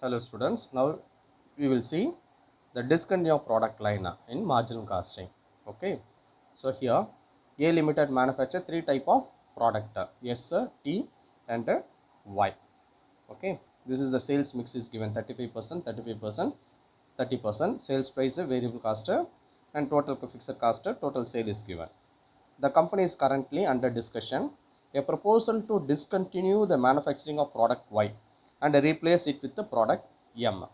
Hello students, now we will see the discontinue product line in marginal costing. Okay, so here A Limited manufacture three type of product S, T and Y. Okay, this is the sales mix is given 35%, 35%, 30%, sales price, variable cost and total fixed cost, total sale is given. The company is currently under discussion a proposal to discontinue the manufacturing of product Y and replace it with the product M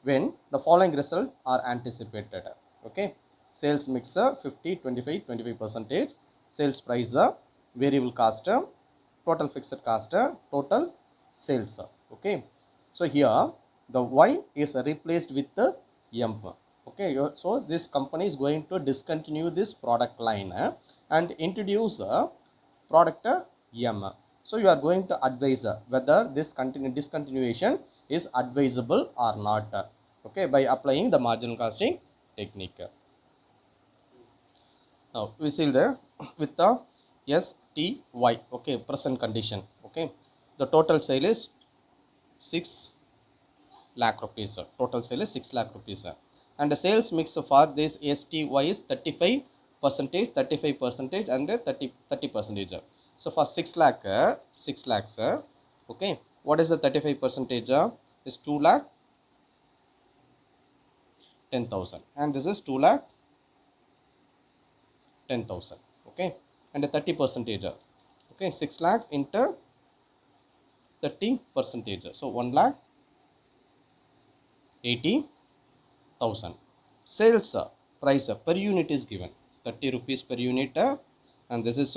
when the following results are anticipated. Okay, sales mix 50, 25, 25 percentage, sales price, variable cost, total fixed cost, total sales. Okay, so here the Y is replaced with the M. Okay, so this company is going to discontinue this product line and introduce product M. So you are going to advise whether this discontinuation is advisable or not. Okay, by applying the marginal costing technique. Now we see there with the STY. Okay, present condition. Okay, the total sale is 6 lakh rupees. Total sale is 6 lakh rupees. And the sales mix for this STY is 35 percentage, 35 percentage and 30 percentage. So for 6 lakh, 6 lakhs, okay, what is the 35 percentage? Is 2 lakh 10,000 and this is 2 lakh 10,000. Okay, and the 30 percentage, okay, 6 lakh into 30 percentage, so 1 lakh 80,000. Sales price per unit is given 30 rupees per unit and this is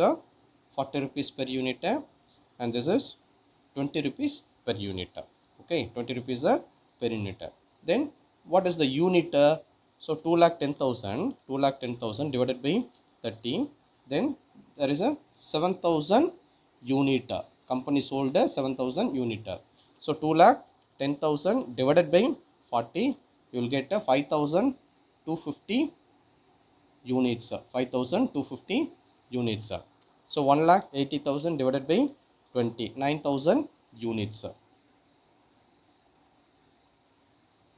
40 rupees per unit and this is 20 rupees per unit. Okay, 20 rupees per unit. Then what is the unit? So 2 lakh 10,000, 2 lakh 10,000 divided by 30, then there is a 7,000 unit. Company sold 7,000 unit. So 2 lakh 10,000 divided by 40, you will get 5,250 units. 5,250 units. So 1 lakh 80,000 divided by 20, 9,000 units.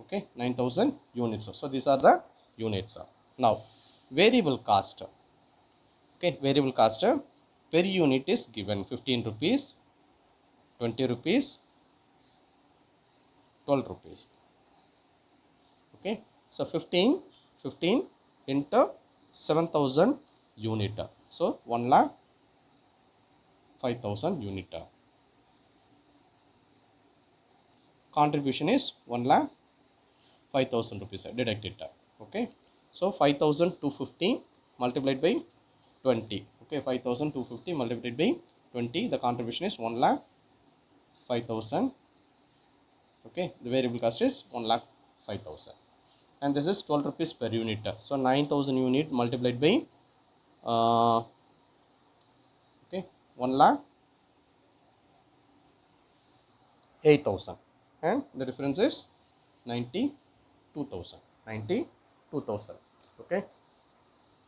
Okay, 9,000 units. So these are the units. Now variable cost. Okay, variable cost per unit is given 15 rupees, 20 rupees, 12 rupees. Okay, so 15 into 7,000 unit. So 1 lakh 5,000 unit. Contribution is 1 lakh 5,000 rupees. Deduct it. Okay, so 5,250 multiplied by 20. Okay, 5,250 multiplied by 20. The contribution is 1 lakh 5,000. Okay, the variable cost is 1 lakh 5,000. And this is 12 rupees per unit. So 9,000 unit multiplied by okay, 1 lakh 8,000 and the difference is 92,000. 92,000. Okay,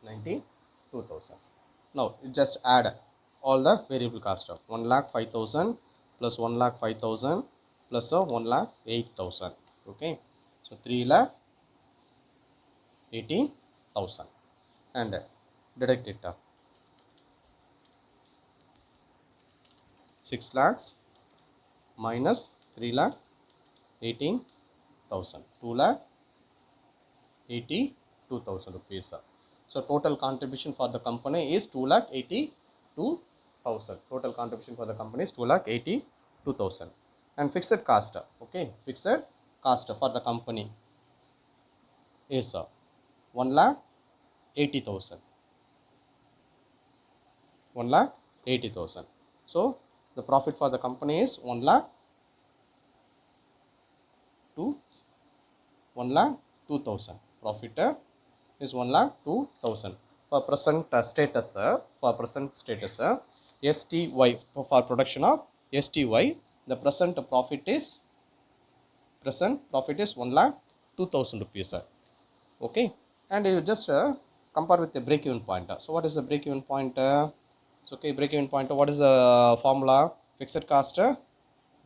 92,000. Now just add all the variable cost of 1 lakh 5,000 plus 1 lakh 5,000 plus 1 lakh 8,000. Okay, so 3 lakh 18,000 and deduct it. 6 lakhs minus 3 lakh 18,000, 2 lakh 82,000 rupees. So total contribution for the company is 2 lakh 82,000. Total contribution for the company is 2 lakh 82,000. And fixed cost. Okay, fixed cost for the company is 1 lakh 80,000. 1 lakh 80,000. So the profit for the company is 1 lakh 2,000. Profit is 1 lakh 2,000. For present status, STY, for production of STY, the present profit is 1 lakh 2,000 rupees. Okay, and you just compare with the break even point. So what is the break even point? So okay, break even point, what is the formula? Fixed cost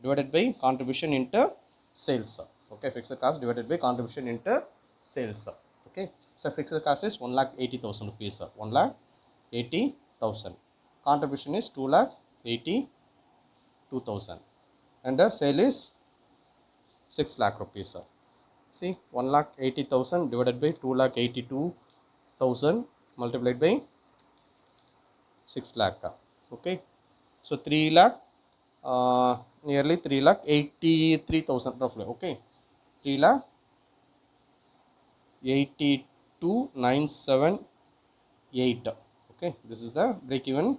divided by contribution into sales. Okay, fixed cost divided by contribution into sales. Okay, so fixed cost is 1,80,000 rupees. 1,80,000. Contribution is 2,82,000, and the sale is 6 lakh rupees. See, 1,80,000 divided by 2,82,000 multiplied by 6 lakh. Okay, so 3 lakh, nearly 3 lakh 83,000 roughly. Okay, 3 lakh 82,978. Okay, this is the break even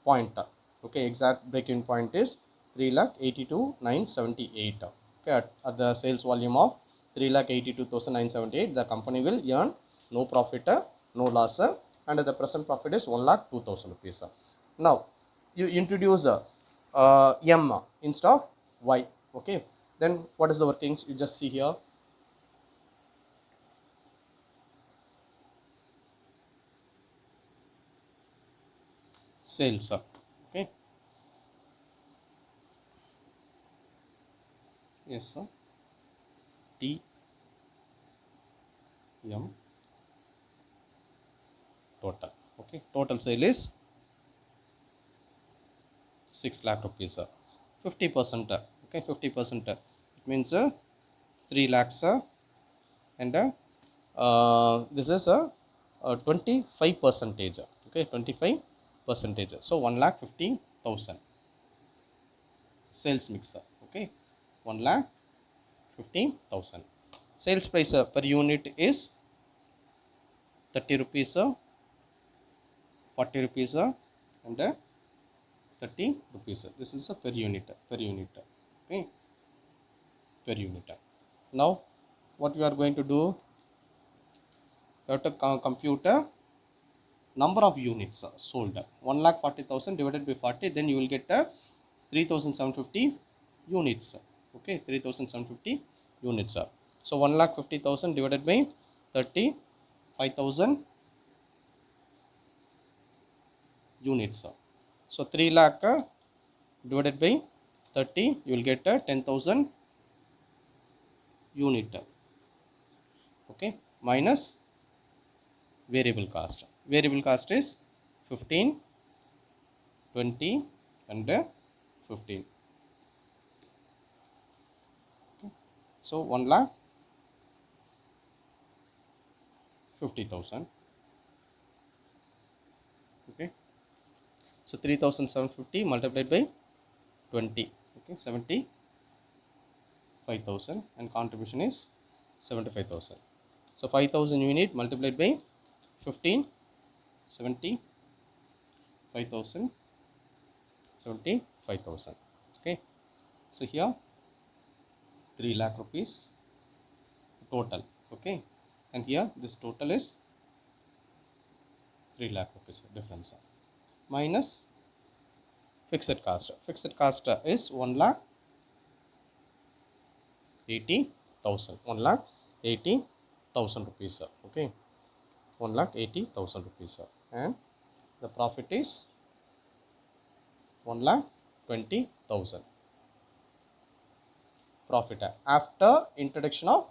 point. Okay, exact break even point is 3,82,978. Okay, at the sales volume of 3,82,978, the company will earn no profit, no loss, and the present profit is 1,02,000 rupees. Now you introduce M instead of Y. Okay, then what is the workings? You just see here. Sales. Okay, yes sir. T M total. Okay, total sale is 6 lakh rupees. 50%. Okay, 50%. It means 3 lakhs, and this is a 25 percentage. Okay, 25 percentage. So 1,50,000 sales mix. Okay, 1,50,000. Sales price per unit is 30 rupees, 40 rupees, and 30 rupees. This is a per unit. Okay, per unit. Now what we are going to do, you have to compute number of units sold. 1,40,000 divided by 40, then you will get 3,750 units. Okay, 3,750 units. So 1,50,000 divided by 30, 5,000 units. So 3 lakh divided by 30, you will get 10,000 unit. Okay, minus variable cost. Variable cost is 15, 20, and 15. Okay. So 1,50,000. Okay, so 3,750 multiplied by 20. Okay, 75,000, and contribution is 75,000. So 5,000 unit multiplied by 15, 75,000, 75,000. Okay, so here 3 lakh rupees total. Okay, and here this total is 3 lakh rupees difference, minus fixed cost. Fixed cost is 1,80,000. 1,80,000 rupees. Okay, 1,80,000 rupees, and the profit is 1,20,000. Profit after introduction of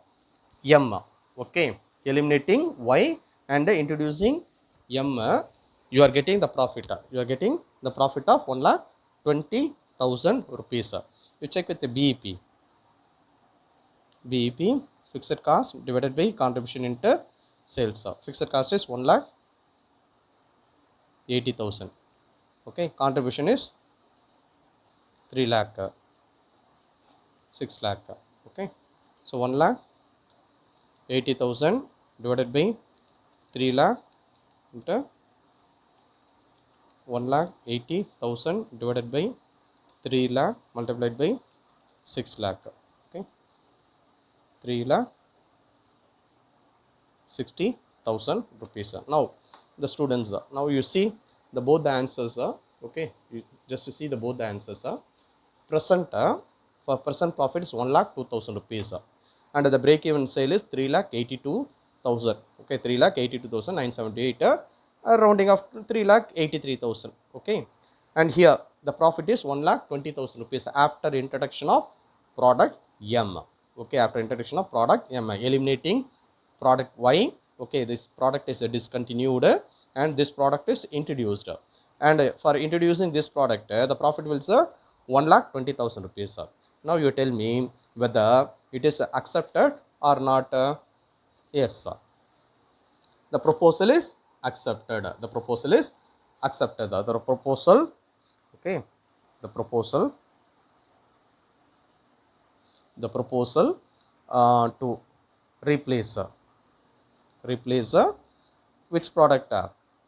M. Okay, eliminating Y and introducing M, you are getting the profit. You are getting the profit of 1,20,000 rupees. You check with the BEP. BEP, fixed cost divided by contribution into sales. Fixed cost is 1,80,000. Okay, contribution is 3 lakh, 6 lakh. Okay, so 1,80,000 divided by 3 lakh into 1,80,000 divided by 3 lakh multiplied by 6 lakh. Okay, 3,60,000 rupees. Now the students, now you see the both the answers. Okay, you just see the both the answers. Present for present profit is 1,02,000 rupees, and the break even sale is 3,82,000. Okay, 3,82,978, rounding of 3,83,000. Okay, and here the profit is 1,20,000 rupees after introduction of product M. Okay, after introduction of product M, eliminating product Y. Okay, this product is discontinued and this product is introduced. And for introducing this product, the profit will be 1,20,000 rupees. Now you tell me whether it is accepted or not. Yes, the proposal is accepted. The proposal is accepted. The proposal, okay, the proposal to replace which product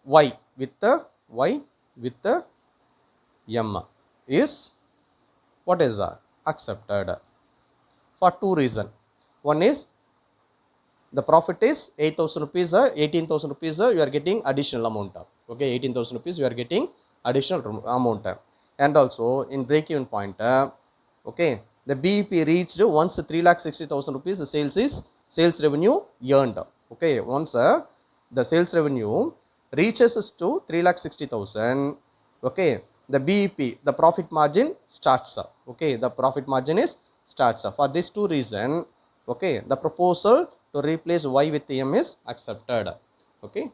Y with the M is what is accepted for two reasons. One is the profit is 8,000 rupees, 18,000 rupees, you are getting additional amount. Okay, 18,000 rupees, you are getting additional amount. And also in break even point, okay, the BEP reached once 3,60,000 rupees, the sales revenue earned. Okay, once the sales revenue reaches to 3,60,000, okay, the BEP, the profit margin starts. Okay, the profit margin is starts. For these two reasons, okay, the proposal to replace Y with M is accepted. Okay.